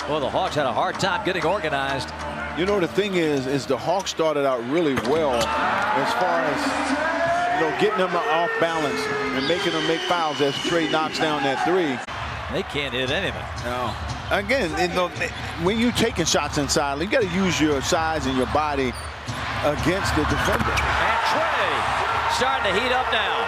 Well, the Hawks had a hard time getting organized. You know, the thing is the Hawks started out really well as far as, getting them off balance and making them make fouls as Trae knocks down that three. They can't hit anything. No. Again, when you're taking shots inside, you got to use your size and your body against the defender. And Trae starting to heat up now.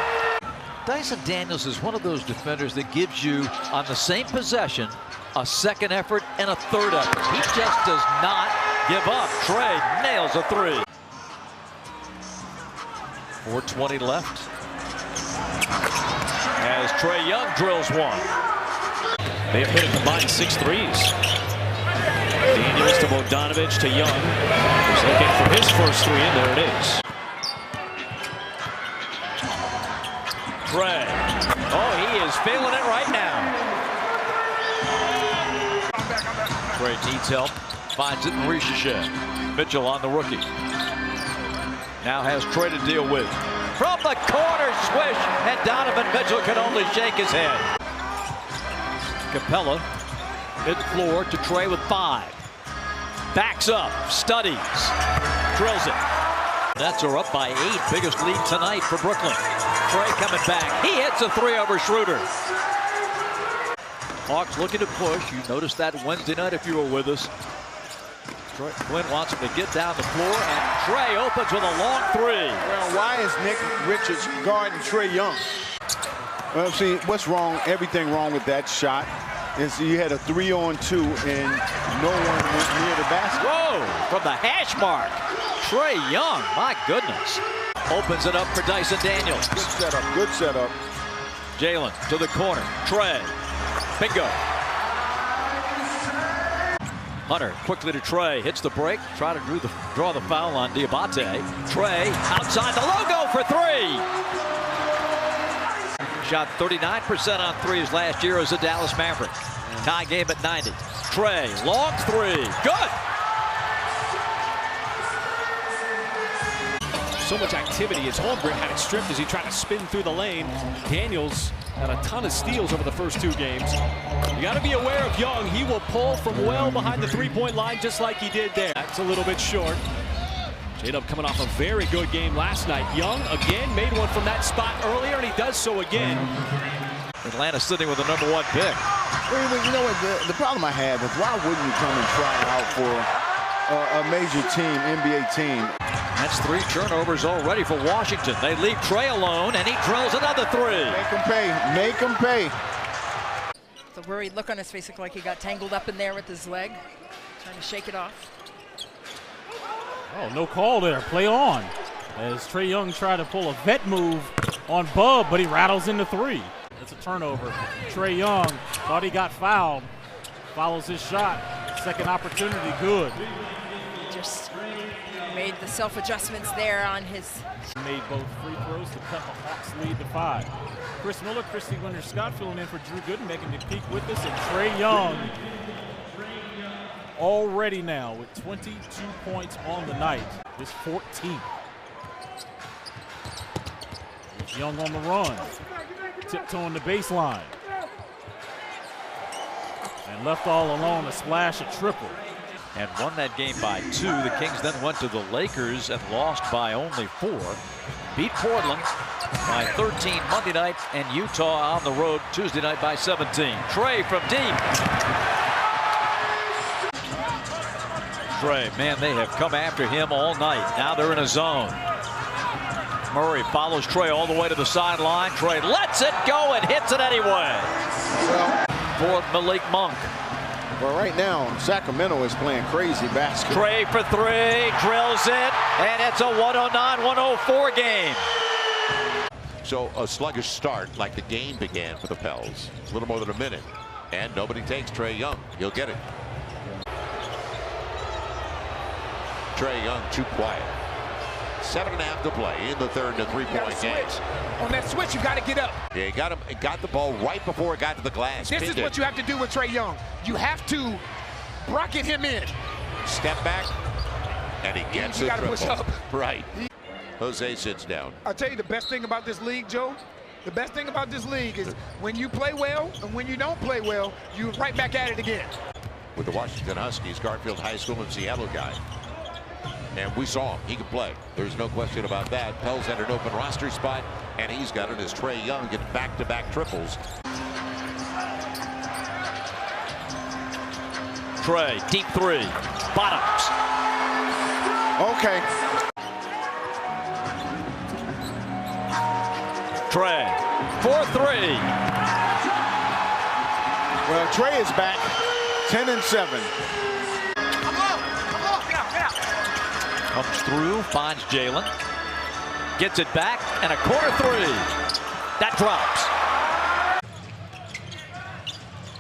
Dyson Daniels is one of those defenders that gives you, on the same possession, a second effort and a third effort. He just does not give up. Trae nails a three. 4:20 left. As Trae Young drills one. They have hit a combined 6 threes. Daniels to Bogdanovich to Young. He's looking for his first three, and there it is. Trae. Oh, he is feeling it right now. Trae needs help. Finds it in Ricochet. Mitchell on the rookie. Now has Trae to deal with. From the corner, swish, and Donovan Mitchell can only shake his head. Capella, mid-floor to Trae with 5. Backs up, studies, drills it. Nets are up by 8, biggest lead tonight for Brooklyn. Trae coming back, he hits a three over Schroeder. Hawks looking to push. You noticed that Wednesday night if you were with us. Quinn wants him to get down the floor, and Trae opens with a long three. Well, why is Nick Richards guarding Trae Young? Well, see, what's wrong, everything wrong with that shot is you had a 3-on-2 and no one went near the basket. Whoa, from the hash mark. Trae Young, my goodness. Opens it up for Dyson Daniels. Good setup, good setup. Jalen to the corner, Trae, bingo. Hunter quickly to Trae, hits the break, try to draw the foul on Diabate. Trae outside the logo for 3. Shot 39% on threes last year as a Dallas Maverick. Tie game at 90. Trae, long three, good. So much activity as Holmgren had it stripped as he tried to spin through the lane. Daniels had a ton of steals over the first 2 games. You got to be aware of Young. He will pull from well behind the three-point line just like he did there. That's a little bit short. J-Dub coming off a very good game last night. Young again made one from that spot earlier, and he does so again. Atlanta sitting with the #1 pick. Well, you know what, the problem I have is why wouldn't you come and try out for a major team, NBA team? That's 3 turnovers already for Washington. They leave Trae alone, and he drills another 3. Make him pay. Make him pay. The worried look on his face looked like he got tangled up in there with his leg, trying to shake it off. Oh, no call there. Play on. As Trae Young tried to pull a vet move on Bub, but he rattles into 3. It's a turnover. Trae Young thought he got fouled. Follows his shot. Second opportunity, good. Just made the self-adjustments there on his. Made both free throws to cut the Hawks lead to 5. Chris Miller, Christy Winter-Scott filling in for Drew Gooden, making the peak with us, and Trae Young already now with 22 points on the night. His 14th. Young on the run. Tiptoeing the baseline. And left all alone, a splash, a triple. And won that game by 2. The Kings then went to the Lakers and lost by only 4. Beat Portland by 13 Monday night, and Utah on the road Tuesday night by 17. Trae from deep. Trae, man, they have come after him all night. Now they're in a zone. Murray follows Trae all the way to the sideline. Trae lets it go and hits it anyway. Well, for Malik Monk. Well, right now, Sacramento is playing crazy basketball. Trae for 3, drills it, and it's a 109-104 game. So a sluggish start like the game began for the Pels. A little more than a minute, and nobody takes Trae Young. He'll get it. Trae Young too quiet. 7.5 to play in the third and a 3-point game. On that switch, you got to get up. Yeah, he got the ball right before it got to the glass. This is what you have to do with Trae Young. You have to bracket him in. Step back, and he gets it. You got to push up. Right. Jose sits down. I'll tell you the best thing about this league, Joe. The best thing about this league is when you play well and when you don't play well, you're right back at it again. with the Washington Huskies, Garfield High School and Seattle guy. And we saw him. He can play. There's no question about that. Pels had an open roster spot, and he's got it as Trae Young gets back-to-back triples. Trae, deep three, bottoms. Okay. Trae, 4-3. Well, Trae is back, 10-7. Comes through, finds Jalen. Gets it back, and a corner three. That drops.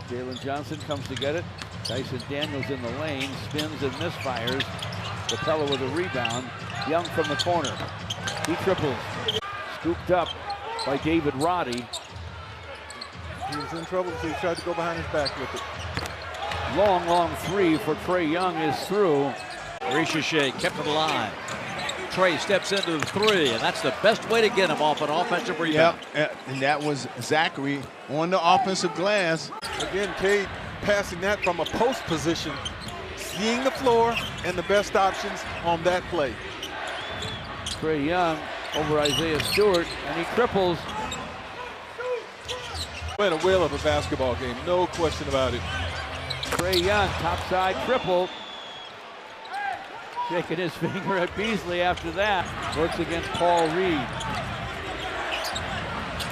Jalen Johnson comes to get it. Dyson Daniels in the lane, spins and misfires. Capella with a rebound. Young from the corner. He triples. Scooped up by David Roddy. He was in trouble, so he tried to go behind his back with it. Long three for Trae Young is through. Ricochet kept it alive. Trae steps into the three, and that's the best way to get him off an offensive rebound. Yep, and that was Zachary on the offensive glass. Again, Cade passing that from a post position, seeing the floor and the best options on that play. Trae Young over Isaiah Stewart, and he triples. Playing a whale of a basketball game, no question about it. Trae Young, topside triple. Shaking his finger at Beasley after that. Works against Paul Reed.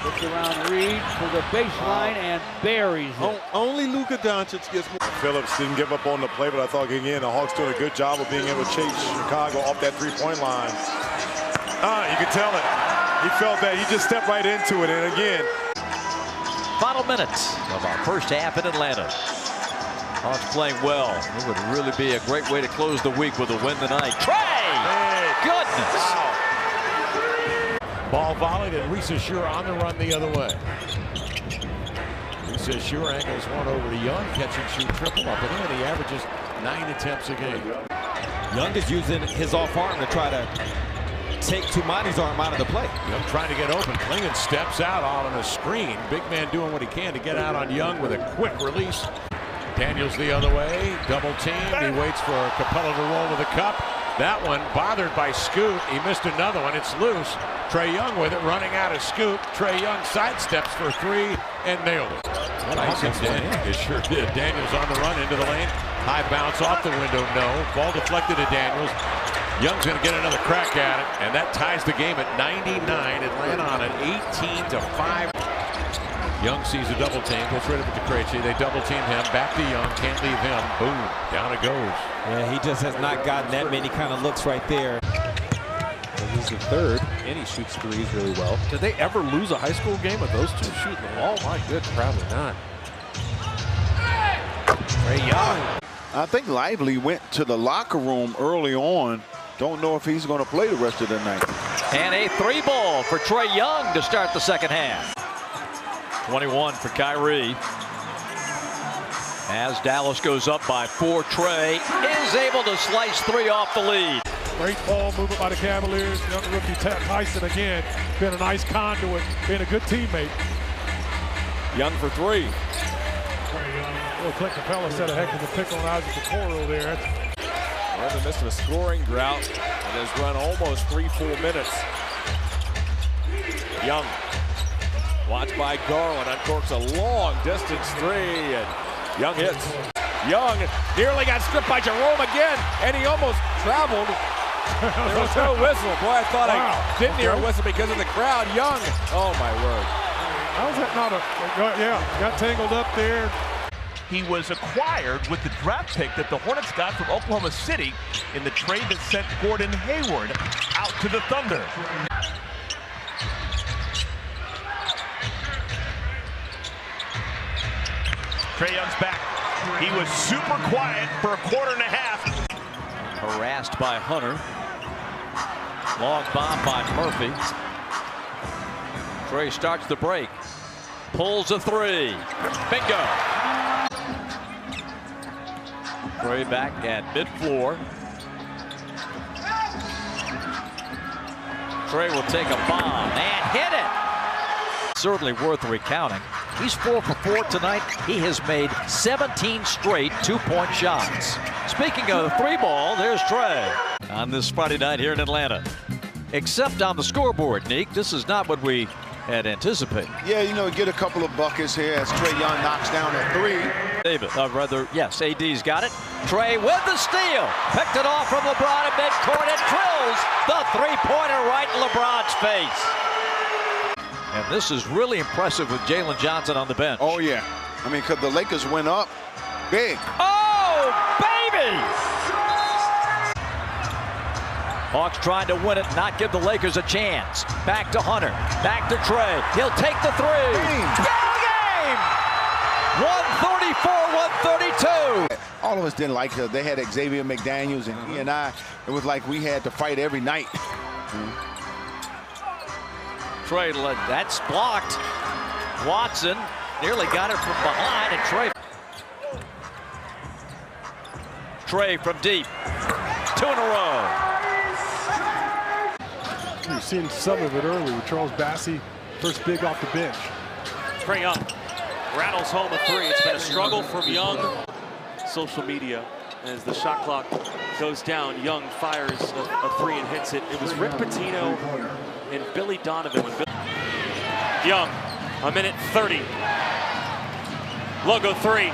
Looks around Reed for the baseline and buries it. Only Luka Doncic gets more. Phillips didn't give up on the play, but I thought, again, the Hawks doing a good job of being able to chase Chicago off that three-point line. You can tell it. He felt that. He just stepped right into it. And again, Final minutes of our first half in Atlanta. Hawks playing well. It would really be a great way to close the week with a win tonight. Trae! Hey, Goodness! wow. Ball volleyed, and Risa Shure on the run the other way. Risa Shure angles one over to Young, catch and shoot triple up and in. He averages 9 attempts a game. Young is using his off arm to try to take Tumani's arm out of the play. Young trying to get open. Klingon steps out on a screen. Big man doing what he can to get out on Young with a quick release. Daniels the other way, double teamed. He waits for Capella to roll with a cup. That one bothered by Scoot. He missed another one. It's loose. Trae Young with it, running out of Scoot. Trae Young sidesteps for three and nailed it. Tyson Daniels, sure did. Daniels on the run into the lane. High bounce off the window, no. Ball deflected to Daniels. Young's going to get another crack at it, and that ties the game at 99. Atlanta on an 18-5. Young sees a double team, gets rid of it to Krejci. They double team him, back to Young, can't leave him. Boom, down it goes. Yeah, he just has not gotten that many kind of looks right there. This is the third, and he shoots threes really well. Did they ever lose a high school game with those two shooting the ball? My goodness, probably not. Trae Young. I think Lively went to the locker room early on. Don't know if he's going to play the rest of the night. And a three ball for Trae Young to start the second half. 21 for Kyrie. As Dallas goes up by 4, Trae is able to slice 3 off the lead. Great ball movement by the Cavaliers. Young rookie Tyson again. Been a nice conduit, being a good teammate. Young for three. Well, Clint Capella set a heck of a pick on Isaac Okoro there. Well, in the midst of a scoring drought, and has run almost 3 full minutes. Young, watched by Garland, uncorks a long distance three, and Young hits. Young nearly got stripped by Jerome again, and he almost traveled. There was no whistle. Boy, I thought I didn't hear a whistle because of the crowd. Young, oh my word. How is that not a, got tangled up there. He was acquired with the draft pick that the Hornets got from Oklahoma City in the trade that sent Gordon Hayward out to the Thunder. Trae Young's back. He was super quiet for a quarter and a half. Harassed by Hunter. Long bomb by Murphy. Trae starts the break. Pulls a three. Bingo. Trae back at mid-floor. Trae will take a bomb and hit it. Certainly worth recounting. He's 4 for 4 tonight. He has made 17 straight two-point shots. Speaking of the three ball, there's Trae on this Friday night here in Atlanta. Except on the scoreboard, Neek, this is not what we had anticipated. Yeah, you know, get a couple of buckets here as Trae Young knocks down a three. David, yes, AD's got it. Trae with the steal. Picked it off from LeBron at midcourt and drills the three-pointer right in LeBron's face. And this is really impressive with Jalen Johnson on the bench. Oh, yeah. I mean, because the Lakers went up big. Oh, baby! Hawks trying to win it, not give the Lakers a chance. Back to Hunter, back to Trae. He'll take the three. Game! 134-132. All of us didn't like it. They had Xavier McDaniels, and he and I, it was like we had to fight every night. Trae, that's blocked. Watson nearly got it from behind, and Trae from deep. 2 in a row. You've seen some of it early with Charles Bassey, first big off the bench. Trae Young rattles home a three. It's been a struggle from Young. Social media, as the shot clock goes down, Young fires a three and hits it. It was Rick Pitino and Billy Donovan. Young, a minute 30. Logo three.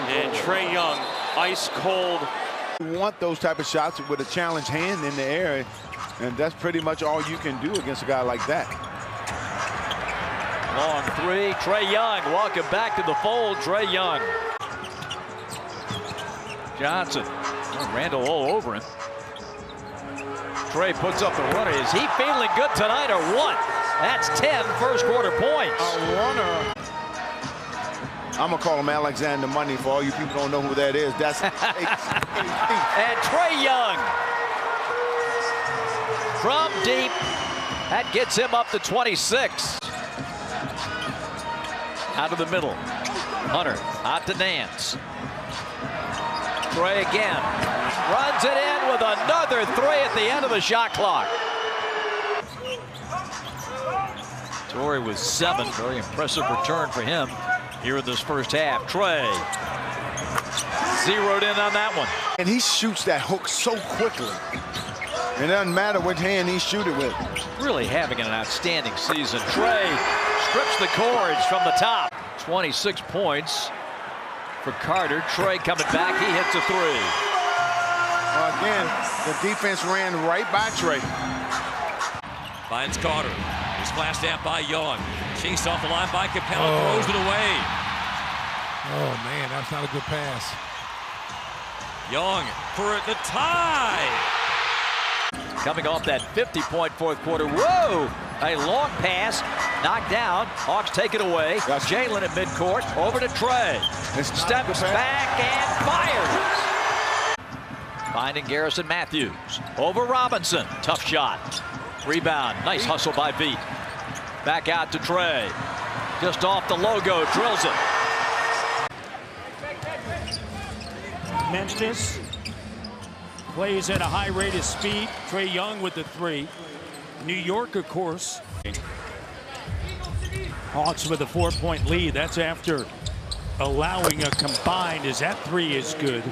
And Trae Young, ice cold. You want those type of shots with a challenged hand in the air, and that's pretty much all you can do against a guy like that. Long three, Trae Young. Welcome back to the fold, Trae Young. Johnson, Randall all over him. Trae puts up the runner. Is he feeling good tonight or what? That's 10 first quarter points. A runner. I'm going to call him Alexander Money for all you people don't know who that is. That's and Trae Young from deep. That gets him up to 26. Out of the middle. Hunter out to Nance. Trae again. Runs it in with another three at the end of the shot clock. Torrey with 7. Very impressive return for him here in this first half. Trae zeroed in on that one. And he shoots that hook so quickly. It doesn't matter which hand he shoots it with. Really having an outstanding season. Trae strips the cords from the top. 26 points for Carter. Trae coming back. He hits a three. Again, the defense ran right by Trae. Finds Carter. He's flashed out by Young. Chased off the line by Capella. Throws it away. Oh, man, that's not a good pass. Young for the tie. Coming off that 50-point fourth quarter. Whoa! A long pass. Knocked down. Hawks take it away. Jalen at midcourt. Over to Trae. Steps back and fires. Finding Garrison Matthews. Over Robinson. Tough shot. Rebound. Nice hustle by Veet. Back out to Trae. Just off the logo. Drills it. Memphis plays at a high rate of speed. Trae Young with the three. New York, of course. Hawks with a 4-point lead. That's after allowing a combined, as that three is good,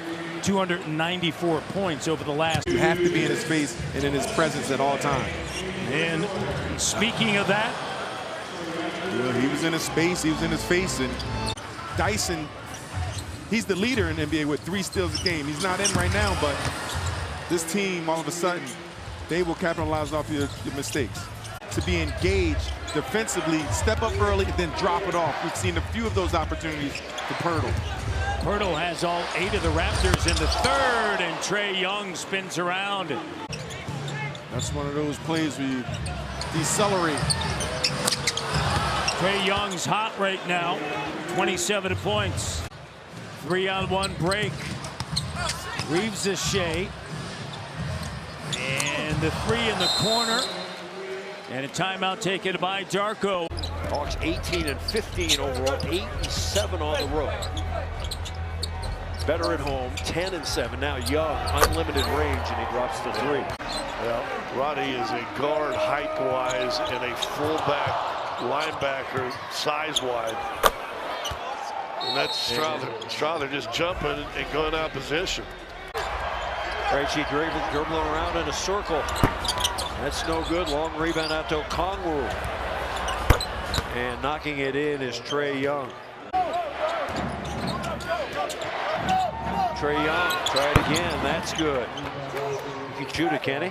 294 points over the last. You have to be in his face and in his presence at all times. And speaking of that, yeah, he was in his space, he was in his face, and Dyson, he's the leader in the NBA with 3 steals a game. He's not in right now, but this team, all of a sudden, they will capitalize off your mistakes. To be engaged defensively, step up early, and then drop it off. We've seen a few of those opportunities for Pirtle. Pirtle has all 8 of the Raptors in the third, and Trae Young spins around. That's one of those plays where you decelerate. Trae Young's hot right now, 27 points. 3-on-1 break. Reeves a shea. And the three in the corner. And a timeout taken by Darko. Hawks 18 and 15 overall, 8 and 7 on the road. Better at home, 10 and 7. Now Young, unlimited range, and he drops the 3. Well, Roddy is a guard height-wise and a fullback linebacker size-wide. And that's Strother just jumping and going out of position. Trae dribbling around in a circle. That's no good. Long rebound out to Kongwu. And knocking it in is Trae Young. Trae Young, try it again. That's good. He can shoot it, can he?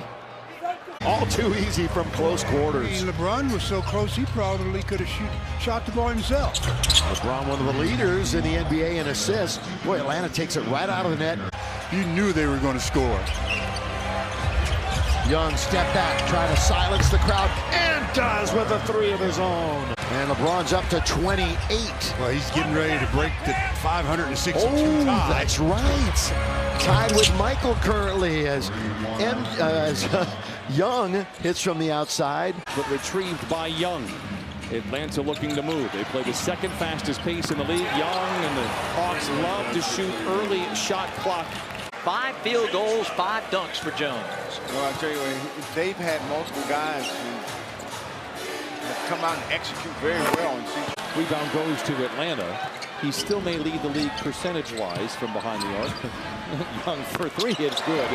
All too easy from close quarters. LeBron was so close, he probably could have shot the ball himself. LeBron, one of the leaders in the NBA in assists. Boy, Atlanta takes it right out of the net. You knew they were going to score. Young step back, trying to silence the crowd, and does with a three of his own. And LeBron's up to 28. Well, he's getting ready to break the 562 tie. That's right. Tied with Michael currently as Young hits from the outside. But retrieved by Young. Atlanta looking to move. They play the second fastest pace in the league. Young and the Hawks love to shoot early shot clock. 5 field goals, 5 dunks for Jones. Well, I'll tell you what, they've had multiple guys who have come out and execute very well. And rebound goes to Atlanta. He still may lead the league percentage-wise from behind the arc. Young for 3 hits good.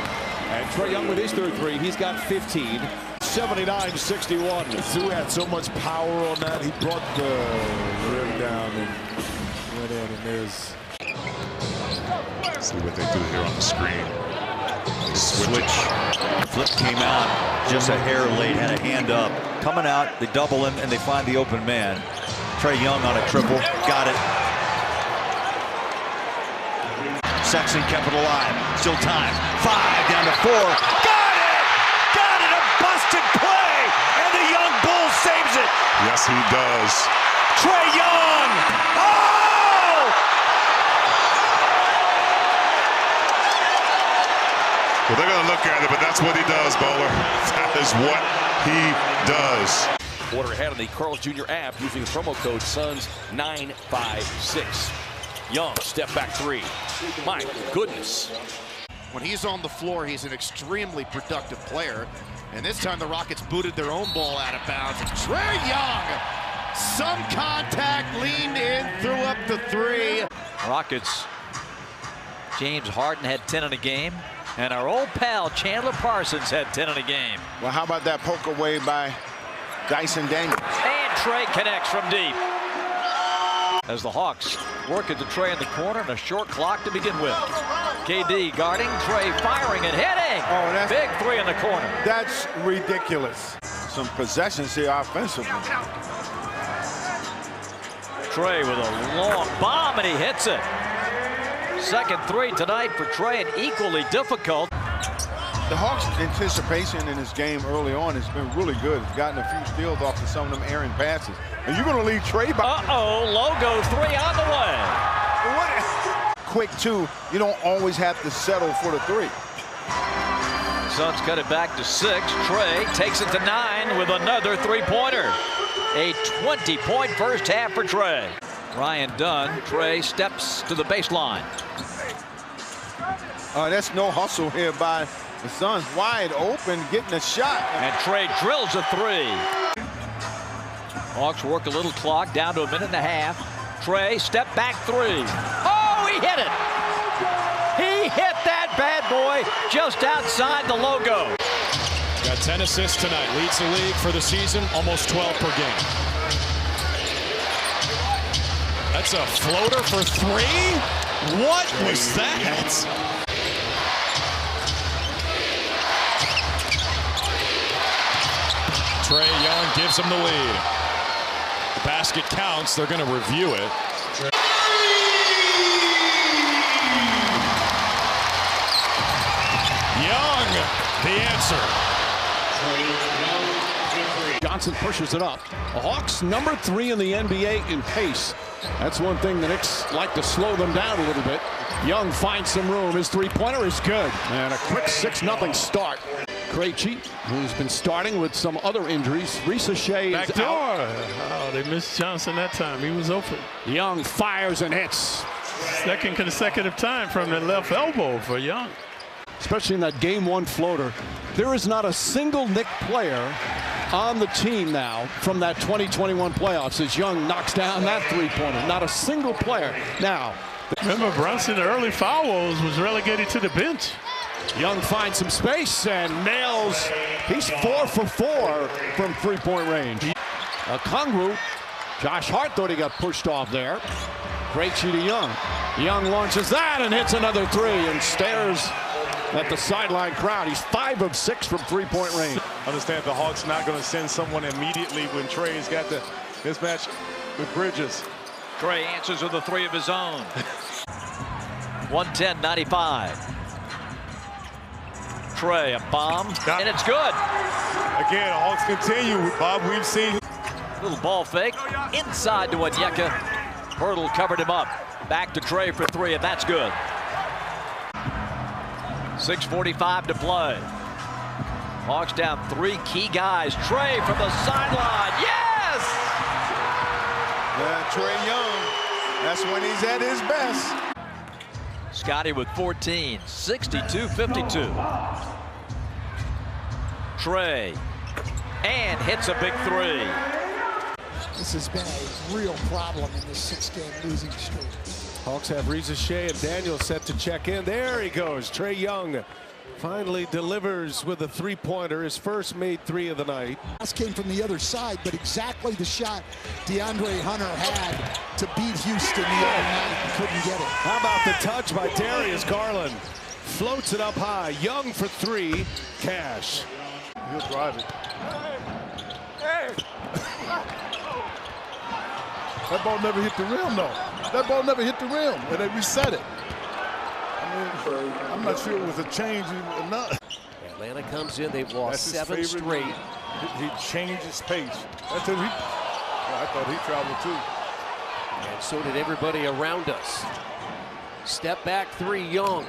And Trae Young with his third 3. He's got 15. 79-61. Sue had so much power on that. He brought the rim down and went in. And there's... See what they do here on the screen. Switch. Flip came out just a hair late, had a hand up. Coming out, they double him, and they find the open man. Trae Young on a triple. Got it. Sexton kept it alive. Still time. 5 down to 4. Got it! Got it! A busted play! And the Young Bull saves it! Yes, he does. Trae Young! Oh! Well, they're going to look at it, but that's what he does, Bowler. That is what he does. Order ahead on the Carl's Jr. app using the promo code SUNS956. Young, step back 3. My goodness. When he's on the floor, he's an extremely productive player. And this time the Rockets booted their own ball out of bounds. Trae Young, some contact, leaned in, threw up the 3. Rockets. James Harden had 10 in a game. And our old pal Chandler Parsons had 10 in a game. Well, how about that poke away by Dyson Daniels? And Trae connects from deep. As the Hawks work at the Trae in the corner and a short clock to begin with. KD guarding, Trae firing and hitting. Oh, that's big 3 in the corner. That's ridiculous. Some possessions here offensively. Trae with a long bomb and he hits it. Second 3 tonight for Trae, and equally difficult. The Hawks' anticipation in this game early on has been really good. It's gotten a few steals off of some of them errant passes. And you're going to leave Trae by. Uh-oh, logo 3 on the way. Quick 2, you don't always have to settle for the 3. Suns cut it back to 6. Trae takes it to 9 with another 3-pointer. A 20-point first half for Trae. Ryan Dunn. Trae steps to the baseline. That's no hustle here by the Suns. Wide open, getting a shot. And Trae drills a 3. Hawks work a little clock, down to a minute and a half. Trae, step back 3. Oh, he hit it! He hit that bad boy just outside the logo. Got 10 assists tonight. Leads the league for the season, almost 12 per game. That's a floater for 3. What was that? Trae Young gives him the lead. The basket counts. They're going to review it. Young, the answer. Johnson pushes it up. The Hawks number 3 in the NBA in pace. That's one thing the Knicks like to slow them down a little bit. Young finds some room. His 3-pointer is good. And a quick 6-0 start. Krejci, who's been starting with some other injuries. Risa Shea is out. Oh, they missed Johnson that time. He was open. Young fires and hits. Second consecutive time from the left elbow for Young. Especially in that game 1 floater. There is not a single Knick player on the team now from that 2021 playoffs as Young knocks down that three-pointer. Not a single player. Now, remember Brunson, the early foul woes was relegated to the bench. Young finds some space and nails. He's 4 for 4 from three-point range. Kongwu, Josh Hart thought he got pushed off there. Krejci to Young. Young launches that and hits another three and stares at the sideline crowd. He's 5 of 6 from three-point range. Understand the Hawks not going to send someone immediately when Trae's got the mismatch with Bridges. Trae answers with a three of his own. 110-95. Trae, a bomb, and it's good. Again, Hawks continue. Bob, we've seen. Little ball fake, inside to Onyeka. Hurdle covered him up. Back to Trae for three, and that's good. 6:45 to play. Hawks down 3 key guys. Trae from the sideline, yes! Yeah, Trae Young, that's when he's at his best. Scotty with 14, 62-52. Trae, and hits a big three. This has been a real problem in this 6-game losing streak. Hawks have Reza Shea and Daniel set to check in. There he goes. Trae Young finally delivers with a three-pointer, his first made three of the night. This came from the other side, but exactly the shot DeAndre Hunter had to beat Houston the other night and couldn't get it. How about the touch by Darius Garland? Floats it up high. Young for three. Cash. He'll drive it. That ball never hit the rim, though. That ball never hit the rim, and they reset it. I mean, I'm not sure it was a change or not. Atlanta comes in. They've lost 7 straight. He changed his pace. That's it. I thought he traveled too. And so did everybody around us. Step back three, Young.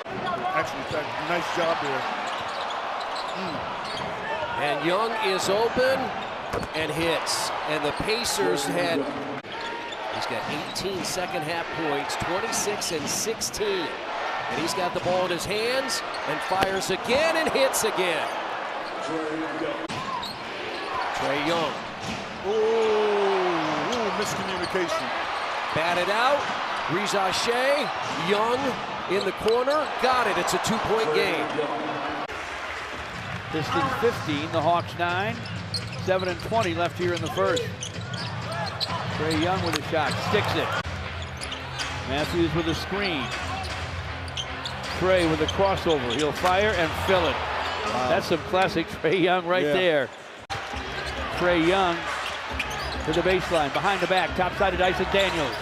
Actually, nice job there. And Young is open and hits. And the Pacers had, he's got 18 second half points, 26 and 16. And he's got the ball in his hands and fires again and hits again. Trae Young. Ooh, miscommunication. Batted out. Reza Shea. Young in the corner. Got it. It's a 2-point game. Pistons 15, the Hawks 9. 7:20 left here in the first. Trae Young with a shot, sticks it. Matthews with a screen. Trae with a crossover. He'll fire and fill it. Wow. That's some classic Trae Young right there. Trae Young to the baseline, behind the back, top side of Dyson Daniels.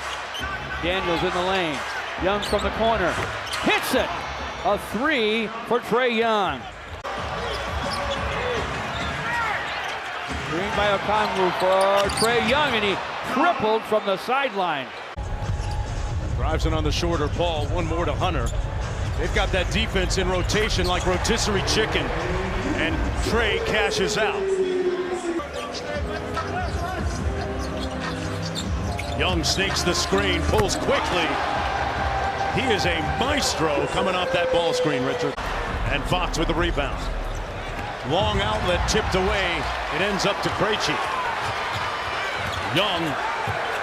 Daniels in the lane. Young from the corner. Hits it! A three for Trae Young. Screen by Kongwu for Trae Young, and he tripled from the sideline. Drives it on the shorter ball. One more to Hunter. They've got that defense in rotation like rotisserie chicken. And Trae cashes out. Young sneaks the screen, pulls quickly. He is a maestro coming off that ball screen, Richard. And Fox with the rebound. Long outlet tipped away. It ends up to Krejci. Young,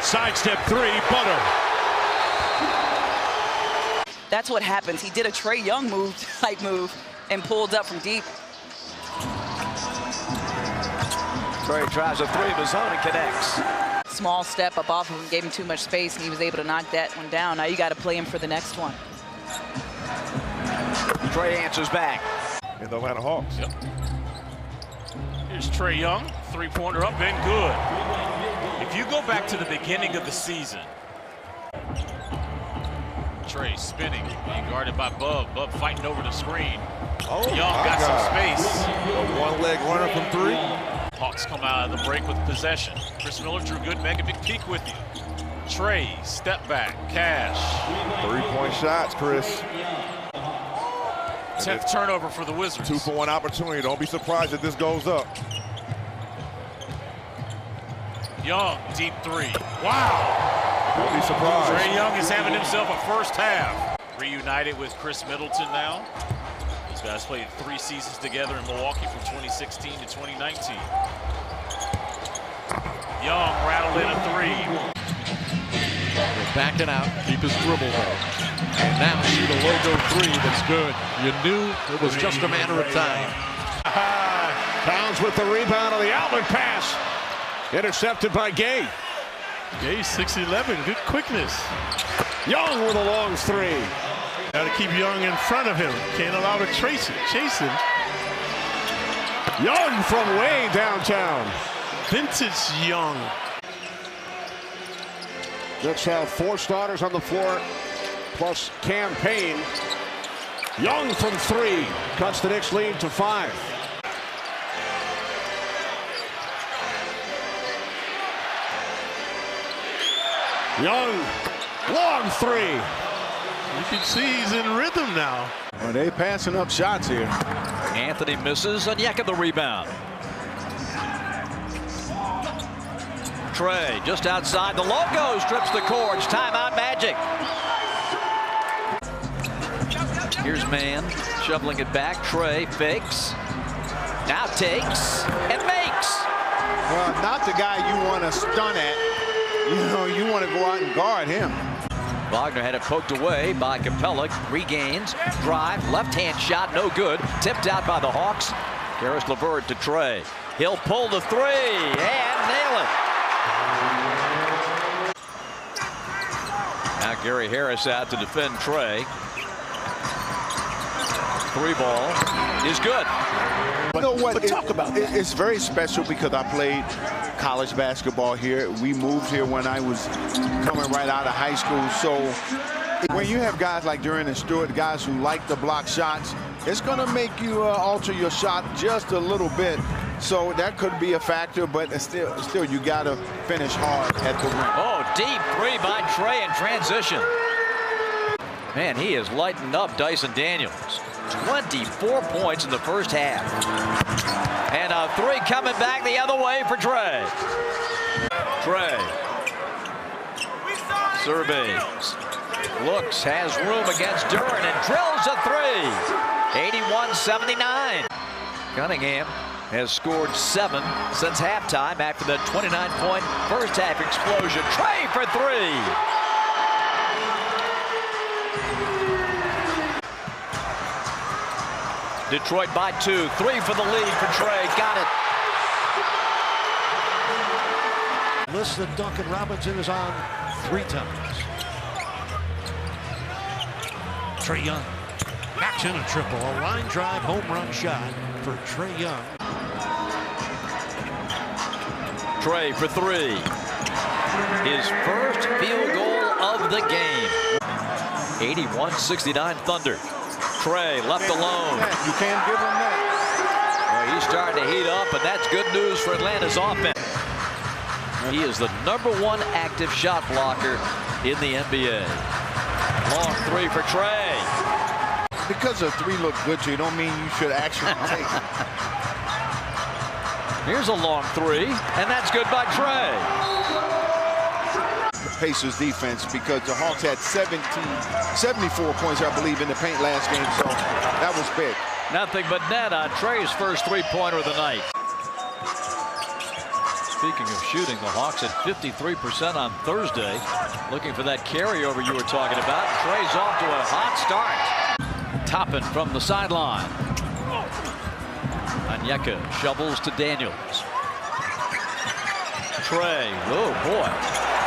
sidestep three, butter. That's what happens. He did a Trae Young type move and pulled up from deep. Trae tries a three of his own and connects. Small step up off of him, gave him too much space, and he was able to knock that one down. Now you got to play him for the next one. Trae answers back. In the Atlanta Hawks. Yep. Here's Trae Young, three-pointer up and good. If you go back to the beginning of the season, Trae spinning, being guarded by Bub. Bub fighting over the screen. Oh, Young got some space. A one-leg runner from three. Hawks come out of the break with possession. Chris Miller, Drew Good, Mega Big Peek with you. Trae, step back, cash. 3-point shots, Chris. 10th turnover for the Wizards. 2-for-1 opportunity. Don't be surprised if this goes up. Young, deep three. Wow. Don't be surprised. Trae Young is having himself a first half. Reunited with Chris Middleton now. guys played 3 seasons together in Milwaukee from 2016 to 2019. Young rattled in a 3. They backed it out, keep his dribble though. And now shoot a logo 3 that's good. You knew it was just a matter of time. Towns with the rebound on the outlet pass. Intercepted by Gay. Gay 6'11", good quickness. Young with a long 3. Got to keep Young in front of him. Can't allow to chase him. Young from way downtown. Vintage Young. Knicks have 4 starters on the floor, plus Campaign. Young from 3 cuts the Knicks lead to 5. Young, long 3. You can see he's in rhythm now. Well, they passing up shots here. Anthony misses. Onyeka the rebound. Trae just outside the logo, strips the cords. Timeout Magic. Here's Man shoveling it back. Trae fakes. Now takes and makes. Well, not the guy you want to stun at. You know, you want to go out and guard him. Wagner had it poked away by Capella. Regains. Drive. Left-hand shot. No good. Tipped out by the Hawks. Karis LeVert to Trae. He'll pull the 3 and nail it. Now Gary Harris out to defend Trae. 3 ball is good. You know what? It's very special because I played college basketball here. We moved here when I was coming right out of high school. So when you have guys like Duran and Stewart, guys who like to block shots, it's going to make you alter your shot just a little bit. So that could be a factor, but still you got to finish hard at the rim. Oh, deep 3 by Trae in transition. Man, he is lighting up Dyson Daniels. 24 points in the first half. And a 3 coming back the other way for Trae. Trae surveys, looks, has room against Duran and drills a 3. 81-79. Cunningham has scored 7 since halftime after the 29-point first half explosion. Trae for 3. Detroit by 2. 3 for the lead for Trae. Got it. List that Duncan Robinson is on 3 times. Trae Young backs in a triple. A line drive home run shot for Trae Young. Trae for 3. His first field goal of the game. 81-69 Thunder. Trae left alone. You can't give him that. Well, he's starting to heat up, and that's good news for Atlanta's offense. He is the #1 active shot blocker in the NBA. Long 3 for Trae. Because a 3 look good to you don't mean you should actually take it. Here's a long 3, and that's good by Trae. Pacers defense, because the Hawks had 74 points, I believe, in the paint last game, so that was big. Nothing but net on Trae's first 3-pointer of the night. Speaking of shooting, the Hawks at 53% on Thursday. Looking for that carryover you were talking about. Trae's off to a hot start. Toppin from the sideline. Onyeka shovels to Daniels. Trae, oh boy.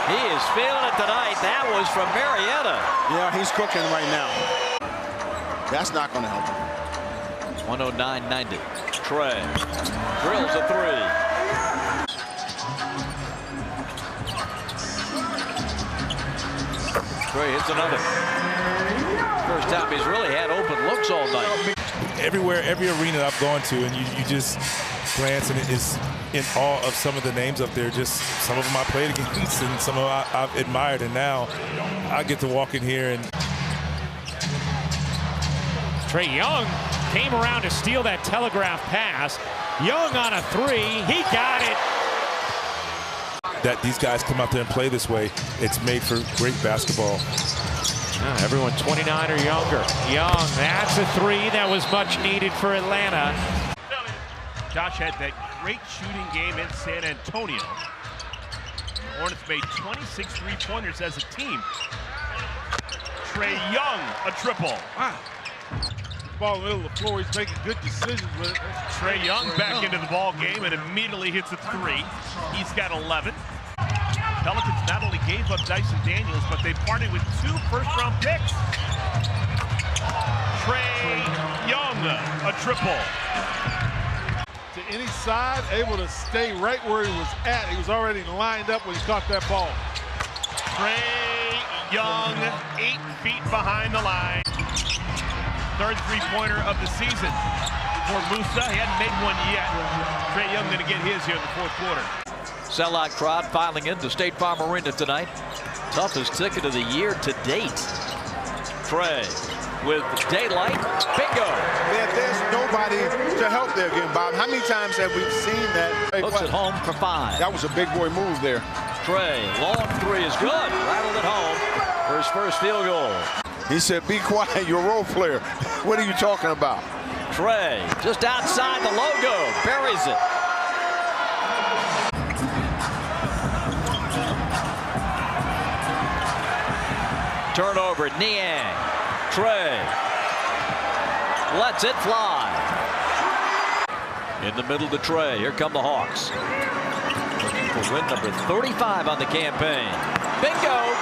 He is feeling it tonight. That was from Marietta. Yeah, he's cooking right now. That's not going to help him. 109-90. Trae drills a 3. Trae hits another. First time he's really had open looks all night. Everywhere, every arena I've gone to, and you just glance, and it is in awe of some of the names up there. Just some of them I played against, and some of them I've admired, and now I get to walk in here and. Trae Young came around to steal that telegraph pass. Young on a 3. He got it. That these guys come out there and play this way, it's made for great basketball. Everyone 29 or younger. Young, that's a three that was much needed for Atlanta. Josh had that great shooting game in San Antonio. The Hornets made 26 three-pointers as a team. Trae Young, a triple. Wow. Ball in the middle of the floor, he's making good decisions with it. Trae Young back into the ball game and immediately hits a three. He's got 11. Pelicans not only gave up Dyson Daniels, but they parted with 2 first-round picks. Trae Young, a triple. To any side, able to stay right where he was at. He was already lined up when he caught that ball. Trae Young, 8 feet behind the line. 3rd three-pointer of the season for Musa. He hadn't made one yet. Trae Young going to get his here in the 4th quarter. Sellout crowd filing into State Farm Arena tonight. Toughest ticket of the year to date. Trae with daylight. Bingo. Man, there's nobody to help there again, Bob. How many times have we seen that? Hooks it home for 5. That was a big boy move there. Trae, long three is good. Rattled it home for his first field goal. He said, be quiet, you're a role player. What are you talking about? Trae, just outside the logo, buries it. Turnover, Niang. Trae lets it fly. In the middle to Trae. Here come the Hawks. Looking for win number 35 on the campaign. Bingo!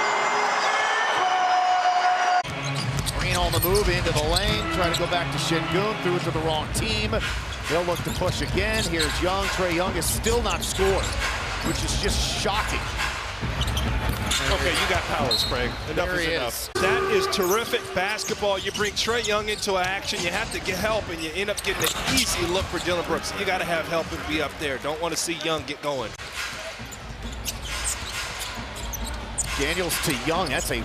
Green on the move into the lane, trying to go back to Şengün, threw it to the wrong team. They'll look to push again. Here's Young. Trae Young is still not scored, which is just shocking. Okay, you got powers, Craig. Enough is enough. That is terrific basketball. You bring Trae Young into action. You have to get help, and you end up getting an easy look for Dillon Brooks. You got to have help and be up there. Don't want to see Young get going. Daniels to Young. That's a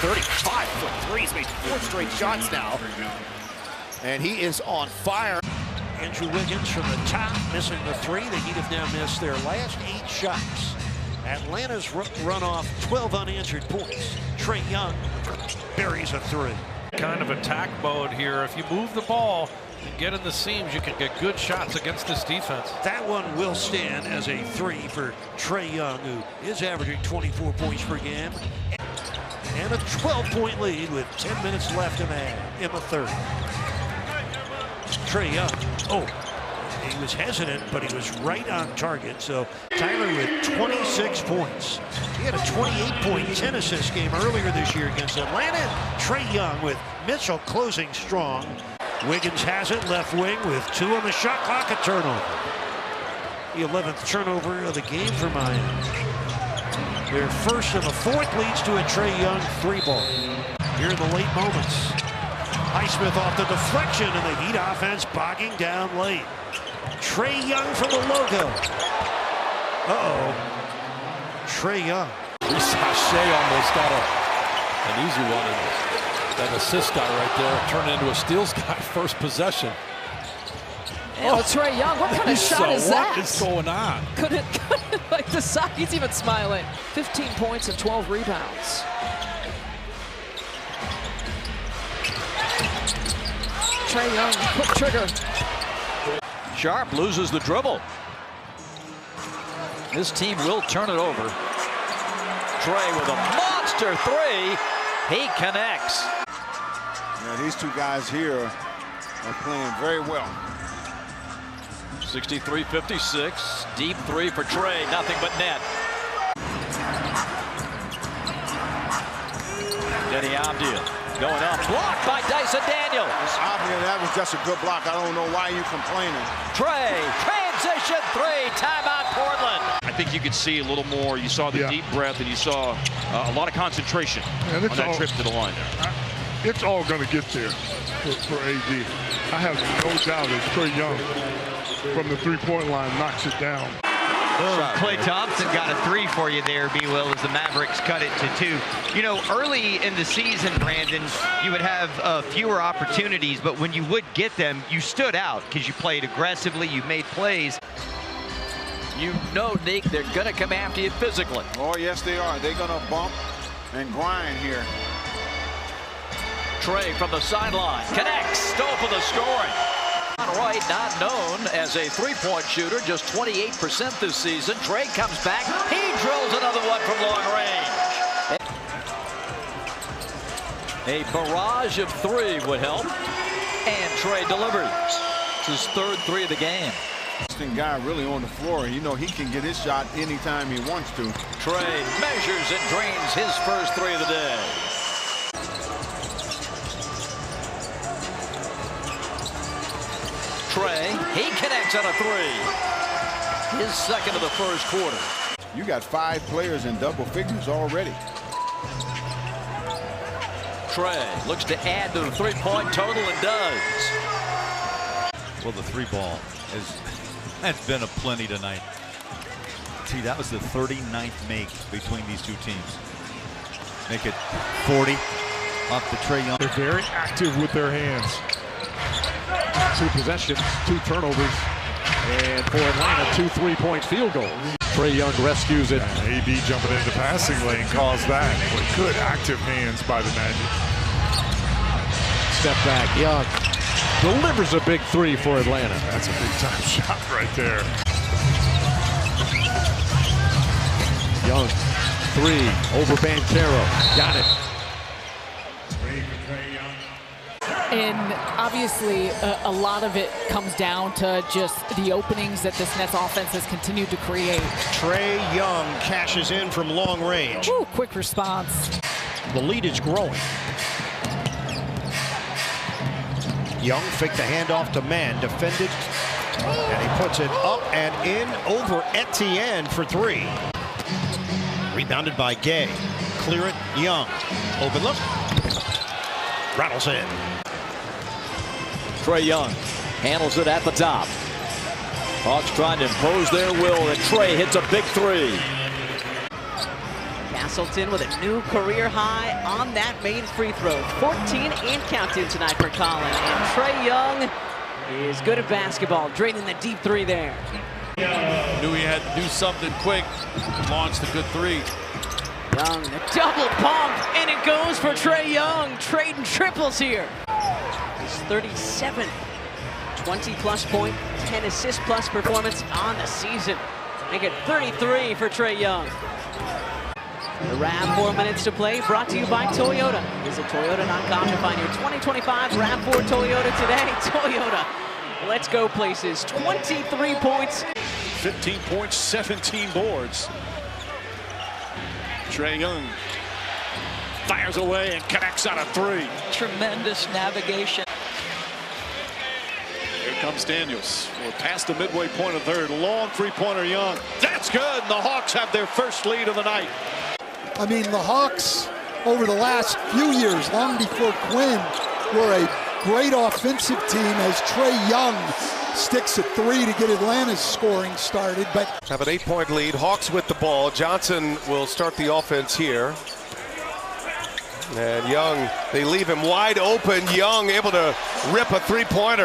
35-foot three. He's made 4 straight shots now. And he is on fire. Andrew Wiggins from the top, missing the three. The Heat have now missed their last 8 shots. Atlanta's run off 12 unanswered points. Trae Young buries a three. Kind of attack mode here. If you move the ball and get in the seams, you can get good shots against this defense. That one will stand as a three for Trae Young, who is averaging 24 points per game. And a 12-point lead with 10 minutes left in the 3rd. Trae Young, he was hesitant, but he was right on target. So Tyler with 26 points. He had a 28-point, 10-assist game earlier this year against Atlanta. Trae Young with Mitchell closing strong. Wiggins has it, left wing with 2 on the shot clock, a turnover. The 11th turnover of the game for Miami. Their first of the 4th leads to a Trae Young 3-ball. Here in the late moments. Highsmith off the deflection, and the Heat offense bogging down late. Trae Young from the logo. Trae Young. Sachet almost got an easy one. And that assist guy right there turned into a steals guy first possession. Trae Young, what kind of shot is that? What is going on? Couldn't like the side. He's even smiling. 15 points and 12 rebounds. Trae Young, quick trigger. Sharp loses the dribble. This team will turn it over. Trae with a monster 3. He connects. Now these 2 guys here are playing very well. 63-56. Deep 3 for Trae. Nothing but net. Denny Avdija going up. Blocked by Dyson Daniels. That was just a good block. I don't know why you're complaining. Trae, transition 3. Timeout, Portland. I think you could see a little more. You saw the deep breath, and you saw a lot of concentration on that trip to the line there. It's all going to get there for AD. I have no doubt that Trae Young from the 3-point line knocks it down. Klay Thompson got a 3 for you there, B-Will, as the Mavericks cut it to 2. You know, early in the season, Brandon, you would have fewer opportunities, but when you would get them, you stood out because you played aggressively, you made plays. You know, Nick, they're going to come after you physically. Oh, yes, they are. They're going to bump and grind here. Trae from the sideline connects, open the scoring. Right, not known as a three-point shooter, just 28% this season. Trae comes back, he drills another one from long range. A barrage of three would help, and Trae delivers. It's his third three of the game. Guy really on the floor. You know he can get his shot anytime he wants to. Trae measures and drains his first three of the day. Trae, he connects on a three. His second of the first quarter. You got 5 players in double figures already. Trae looks to add to the three-point total and does. Well, the three ball has been a plenty tonight. See, that was the 39th make between these two teams. Make it 40 off the Trae Young. They're very active with their hands. 2 possessions, 2 turnovers, and for Atlanta, 2 3-point field goals. Trae Young rescues it. AB jumping into the passing lane caused that. But good active hands by the Magic. Step back, Young delivers a big 3 for Atlanta. That's a big-time shot right there. Young, 3 over Banchero. Got it. And obviously, a lot of it comes down to just the openings that this Nets offense has continued to create. Trae Young cashes in from long range. Ooh, quick response. The lead is growing. Young faked the handoff to Mann, defended, and he puts it up and in over Etienne for 3. Rebounded by Gay. Clear it, Young. Open look. Rattles in. Trae Young handles it at the top. Hawks trying to impose their will, and Trae hits a big 3. Castleton with a new career high on that main free throw. 14 and counting tonight for Colin. And Trae Young is good at basketball, draining the deep 3 there. Knew he had to do something quick. Launched a good 3. Young, the double pump, and it goes for Trae Young. Trading triples here. His 37th 20-plus point, 10 assist-plus performance on the season. Make it 33 for Trae Young. The RAV 4 minutes to play, brought to you by Toyota. Visit Toyota.com to find your 2025 RAV4 Toyota today. Toyota, let's go places. 23 points. 15 points, 17 boards. Trae Young fires away and connects on a 3. Tremendous navigation. Here comes Daniels. We're past the midway point of third. Long three-pointer Young. That's good. And the Hawks have their first lead of the night. I mean, the Hawks, over the last few years, long before Quinn, were a great offensive team as Trae Young sticks at 3 to get Atlanta's scoring started. But have an 8-point lead. Hawks with the ball. Johnson will start the offense here. And Young, they leave him wide open. Young able to rip a 3-pointer.